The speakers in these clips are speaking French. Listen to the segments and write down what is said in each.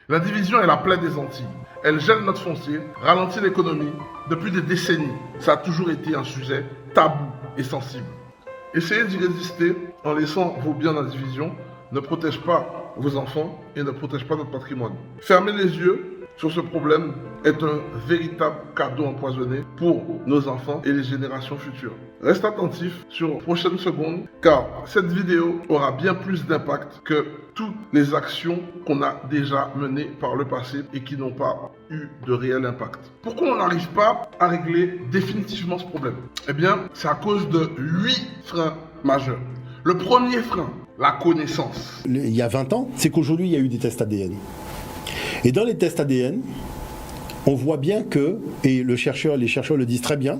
La division est la plaie des Antilles. Elle gèle notre foncier, ralentit l'économie. Depuis des décennies, ça a toujours été un sujet tabou et sensible. Essayez d'y résister en laissant vos biens dans la division ne protège pas vos enfants et ne protège pas notre patrimoine. Fermer les yeux sur ce problème est un véritable cadeau empoisonné pour nos enfants et les générations futures. Reste attentif sur les prochaines secondes car cette vidéo aura bien plus d'impact que toutes les actions qu'on a déjà menées par le passé et qui n'ont pas eu de réel impact. Pourquoi on n'arrive pas à régler définitivement ce problème? Eh bien, c'est à cause de 8 freins majeurs. Le premier frein, la connaissance. Il y a 20 ans, c'est qu'aujourd'hui, il y a eu des tests ADN. Et dans les tests ADN, on voit bien que, et les chercheurs le disent très bien,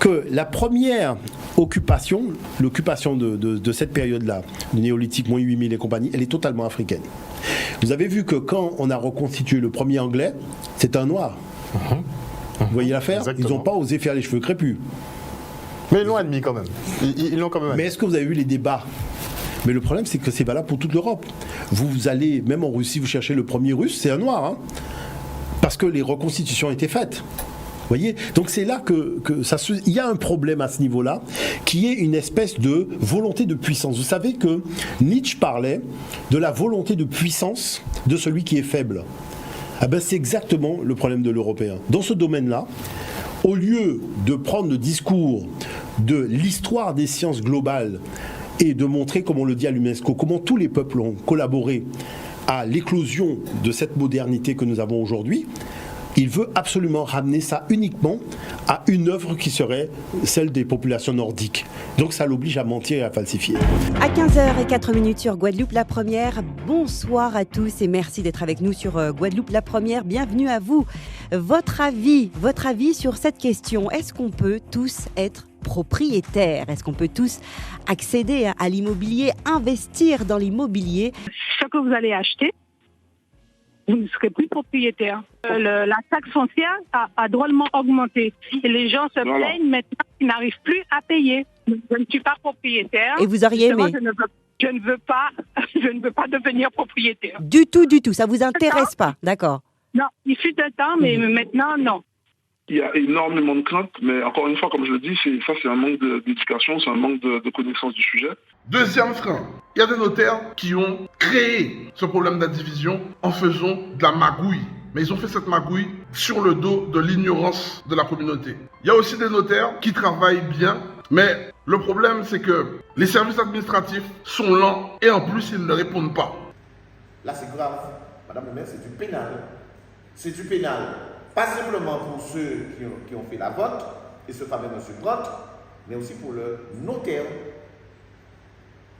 que la première occupation, l'occupation de cette période-là, du néolithique, moins 8000 et compagnie, elle est totalement africaine. Vous avez vu que quand on a reconstitué le premier anglais, c'est un noir. Vous voyez l'affaire? Ils n'ont pas osé faire les cheveux crépus. Mais ils l'ont admis quand même. Ils l'ont quand même admis. Mais est-ce que vous avez vu les débats? Mais le problème, c'est que c'est valable pour toute l'Europe. Vous allez, même en Russie, vous cherchez le premier russe, c'est un noir. Hein, parce que les reconstitutions étaient faites. Vous voyez? Donc c'est là il y a un problème à ce niveau-là, qui est une espèce de volonté de puissance. Vous savez que Nietzsche parlait de la volonté de puissance de celui qui est faible. Ah ben, c'est exactement le problème de l'Européen. Dans ce domaine-là, au lieu de prendre le discours de l'histoire des sciences globales et de montrer, comme on le dit à l'UNESCO, comment tous les peuples ont collaboré à l'éclosion de cette modernité que nous avons aujourd'hui, il veut absolument ramener ça uniquement à une œuvre qui serait celle des populations nordiques. Donc ça l'oblige à mentir et à falsifier. À 15h04 sur Guadeloupe la première, bonsoir à tous et merci d'être avec nous sur Guadeloupe la première. Bienvenue à vous. Votre avis sur cette question, est-ce qu'on peut tous être propriétaires? Est-ce qu'on peut tous accéder à l'immobilier, investir dans l'immobilier? Ce que vous allez acheter, vous ne serez plus propriétaire. La taxe foncière a drôlement augmenté. Et les gens se plaignent maintenant qu'ils n'arrivent plus à payer. Je ne suis pas propriétaire. Et vous auriez aimé? Je ne veux pas devenir propriétaire. Du tout. Ça vous intéresse pas, d'accord? Non, il fut un temps, mais maintenant, non. Il y a énormément de craintes, mais encore une fois, comme je le dis, c'est un manque d'éducation, c'est un manque de connaissance du sujet. Deuxième frein, il y a des notaires qui ont créé ce problème d'indivision en faisant de la magouille. Mais ils ont fait cette magouille sur le dos de l'ignorance de la communauté. Il y a aussi des notaires qui travaillent bien, mais le problème c'est que les services administratifs sont lents et en plus ils ne répondent pas. Là c'est grave, madame le maire, c'est du pénal. C'est du pénal. Pas simplement pour ceux qui ont fait la vote, et ce fameux monsieur Brotte, mais aussi pour le notaire.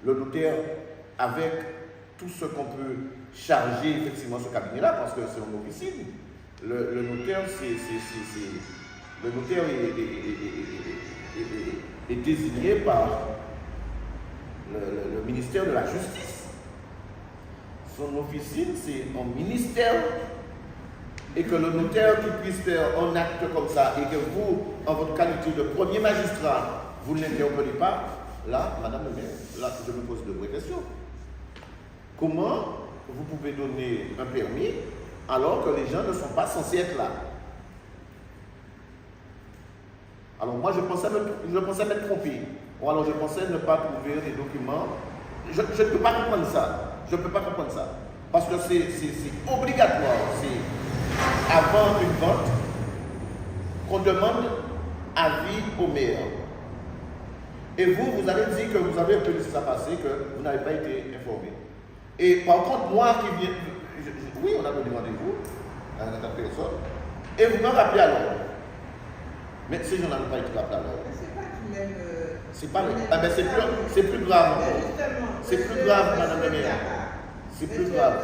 Le notaire, avec tout ce qu'on peut charger effectivement ce cabinet-là, parce que c'est une officine. Le notaire, le notaire est désigné par le ministère de la Justice. Son officine, c'est un ministère. Et que le notaire qui puisse faire un acte comme ça et que vous, en votre qualité de premier magistrat, vous ne l'interpellez pas, là, madame le maire, là, je me pose de vraies questions. Comment vous pouvez donner un permis alors que les gens ne sont pas censés être là? Alors moi, je pensais m'être trompé. Ou alors je pensais ne pas trouver les documents. Je ne peux pas comprendre ça. Je ne peux pas comprendre ça. Parce que c'est obligatoire. Avant une vente, qu'on demande avis au maire. Et vous allez dire que vous avez un peu laissé ça passer, que vous n'avez pas été informé. Et par contre, moi qui viens, oui, on a donné rendez-vous à une personne, et vous m'en rappelez alors. Mais ces gens-là n'ont pas été rappelés alors. C'est pas c'est plus grave encore. C'est plus grave, madame la maire. C'est plus grave.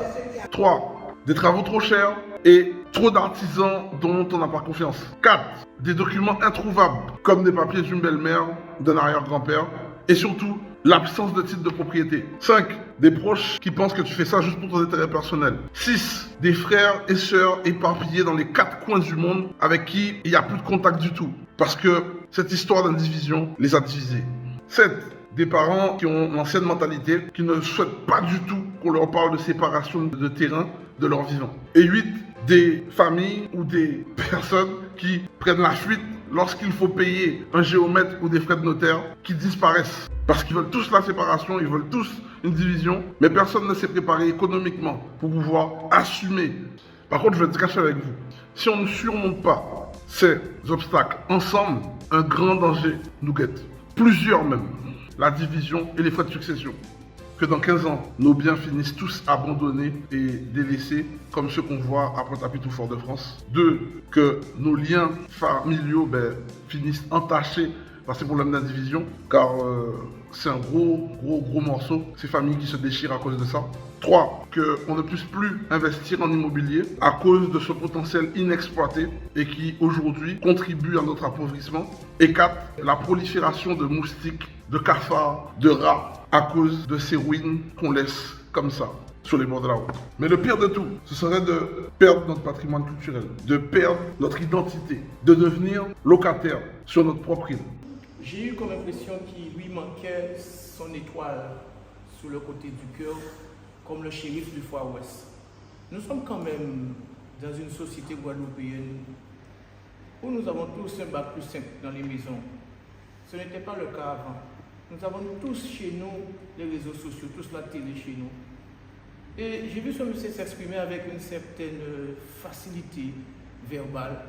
3. Des travaux trop chers et trop d'artisans dont on n'a pas confiance. 4. Des documents introuvables, comme des papiers d'une belle-mère, d'un arrière-grand-père. Et surtout, l'absence de titre de propriété. 5. Des proches qui pensent que tu fais ça juste pour ton intérêt personnel. 6. Des frères et sœurs éparpillés dans les 4 coins du monde avec qui il n'y a plus de contact du tout. Parce que cette histoire d'indivision les a divisés. 7. Des parents qui ont l'ancienne mentalité, qui ne souhaitent pas du tout qu'on leur parle de séparation de terrain, de leur vivant. Et 8, des familles ou des personnes qui prennent la fuite lorsqu'il faut payer un géomètre ou des frais de notaire qui disparaissent. Parce qu'ils veulent tous la séparation, ils veulent tous une division, mais personne ne s'est préparé économiquement pour pouvoir assumer. Par contre, je vais te cacher avec vous, si on ne surmonte pas ces obstacles ensemble, un grand danger nous guette. Plusieurs même. La division et les frais de succession. Que dans 15 ans, nos biens finissent tous abandonnés et délaissés, comme ceux qu'on voit à Pointe-à-Pitre ou Fort-de-France. 2, que nos liens familiaux finissent entachés par ces problèmes d'indivision, car c'est un gros morceau, ces familles qui se déchirent à cause de ça. 3, qu'on ne puisse plus investir en immobilier à cause de ce potentiel inexploité et qui aujourd'hui contribue à notre appauvrissement. Et 4, la prolifération de moustiques, de cafards, de rats à cause de ces ruines qu'on laisse comme ça sur les bords de la route. Mais le pire de tout, ce serait de perdre notre patrimoine culturel, de perdre notre identité, de devenir locataire sur notre propre île. J'ai eu comme impression qu'il lui manquait son étoile sur le côté du cœur, comme le shérif du Far West. Nous sommes quand même dans une société guadeloupéenne où nous avons tous un bac plus 5 dans les maisons. Ce n'était pas le cas avant. Nous avons tous chez nous les réseaux sociaux, tous la télé chez nous. Et j'ai vu ce monsieur s'exprimer avec une certaine facilité verbale,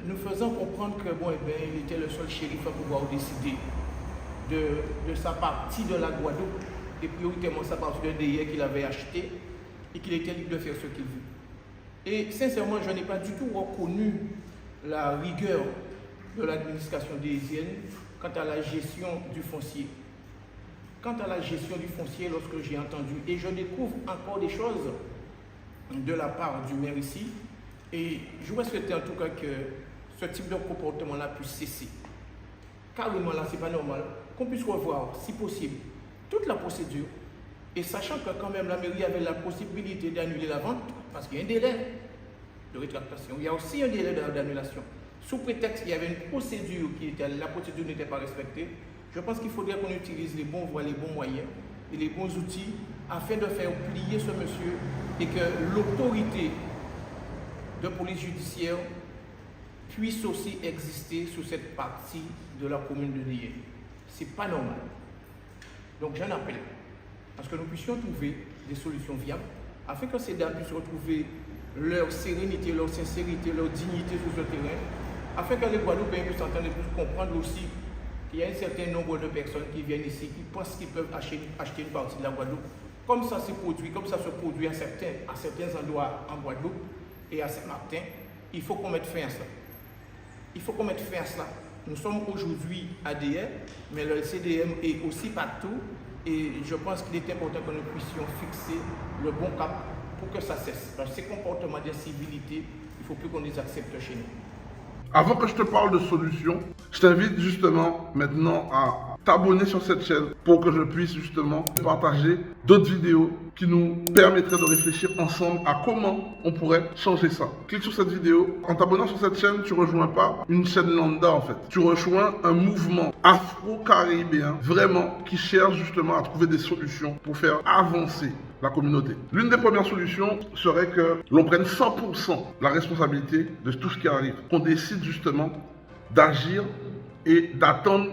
nous faisant comprendre que il était le seul shérif à pouvoir décider de sa partie de la Guadeloupe, et prioritairement sa partie de DIA qu'il avait acheté, et qu'il était libre de faire ce qu'il veut. Et sincèrement, je n'ai pas du tout reconnu la rigueur de l'administration déisienne quant à la gestion du foncier. Quant à la gestion du foncier, lorsque j'ai entendu, et je découvre encore des choses de la part du maire ici, et je voudrais souhaiter en tout cas que ce type de comportement-là puisse cesser. Carrément là, c'est pas normal qu'on puisse revoir, si possible, toute la procédure, et sachant que quand même la mairie avait la possibilité d'annuler la vente, parce qu'il y a un délai de rétractation, il y a aussi un délai d'annulation. Sous prétexte qu'il y avait une procédure la procédure n'était pas respectée, je pense qu'il faudrait qu'on utilise les bons voies, les bons moyens et les bons outils afin de faire plier ce monsieur et que l'autorité de police judiciaire puisse aussi exister sur cette partie de la commune de Nié. C'est pas normal. Donc j'en appelle à ce que nous puissions trouver des solutions viables afin que ces dames puissent retrouver leur sérénité, leur sincérité, leur dignité sur ce terrain, afin que les Guadeloupéens puissent entendre et puissent comprendre aussi qu'il y a un certain nombre de personnes qui viennent ici, qui pensent qu'ils peuvent acheter une partie de la Guadeloupe. Comme ça se produit à certains endroits en Guadeloupe et à Saint-Martin, il faut qu'on mette fin à cela. Il faut qu'on mette fin à cela. Nous sommes aujourd'hui à DR, mais le CDM est aussi partout et je pense qu'il est important que nous puissions fixer le bon cap pour que ça cesse. Parce que ces comportements d'incivilité, il ne faut plus qu'on les accepte chez nous. Avant que je te parle de solutions, je t'invite justement maintenant à t'abonner sur cette chaîne pour que je puisse justement partager d'autres vidéos qui nous permettraient de réfléchir ensemble à comment on pourrait changer ça. Clique sur cette vidéo. En t'abonnant sur cette chaîne, tu ne rejoins pas une chaîne lambda en fait. Tu rejoins un mouvement afro-caribéen vraiment qui cherche justement à trouver des solutions pour faire avancer la communauté. L'une des premières solutions serait que l'on prenne 100% la responsabilité de tout ce qui arrive. Qu'on décide justement d'agir et d'attendre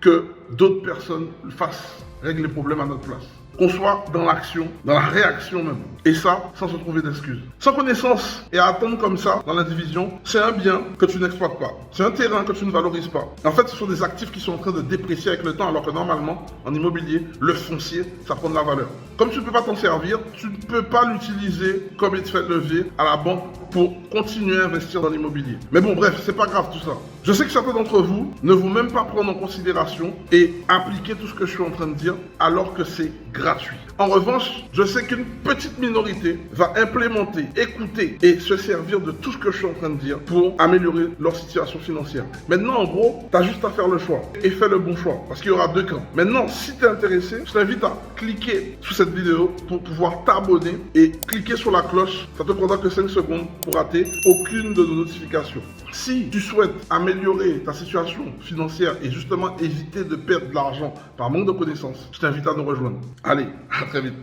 que d'autres personnes fassent régler les problèmes à notre place. Qu'on soit dans l'action, dans la réaction même. Et ça, sans se trouver d'excuses. Sans connaissance et à attendre comme ça, dans l'indivision, c'est un bien que tu n'exploites pas. C'est un terrain que tu ne valorises pas. En fait, ce sont des actifs qui sont en train de déprécier avec le temps, alors que normalement, en immobilier, le foncier, ça prend de la valeur. Comme tu ne peux pas t'en servir, tu ne peux pas l'utiliser comme effet de levier à la banque pour continuer à investir dans l'immobilier. Mais bon, bref, c'est pas grave tout ça. Je sais que certains d'entre vous ne vont même pas prendre en considération et appliquer tout ce que je suis en train de dire, alors que c'est gratuit. En revanche, je sais qu'une petite minorité va implémenter, écouter et se servir de tout ce que je suis en train de dire pour améliorer leur situation financière. Maintenant, en gros, tu as juste à faire le choix et fais le bon choix parce qu'il y aura deux camps. Maintenant, si tu es intéressé, je t'invite à cliquer sous cette vidéo pour pouvoir t'abonner et cliquer sur la cloche. Ça te prendra que 5 secondes pour rater aucune de nos notifications. Si tu souhaites améliorer ta situation financière et justement éviter de perdre de l'argent par manque de connaissances, je t'invite à nous rejoindre. Allez, à très vite.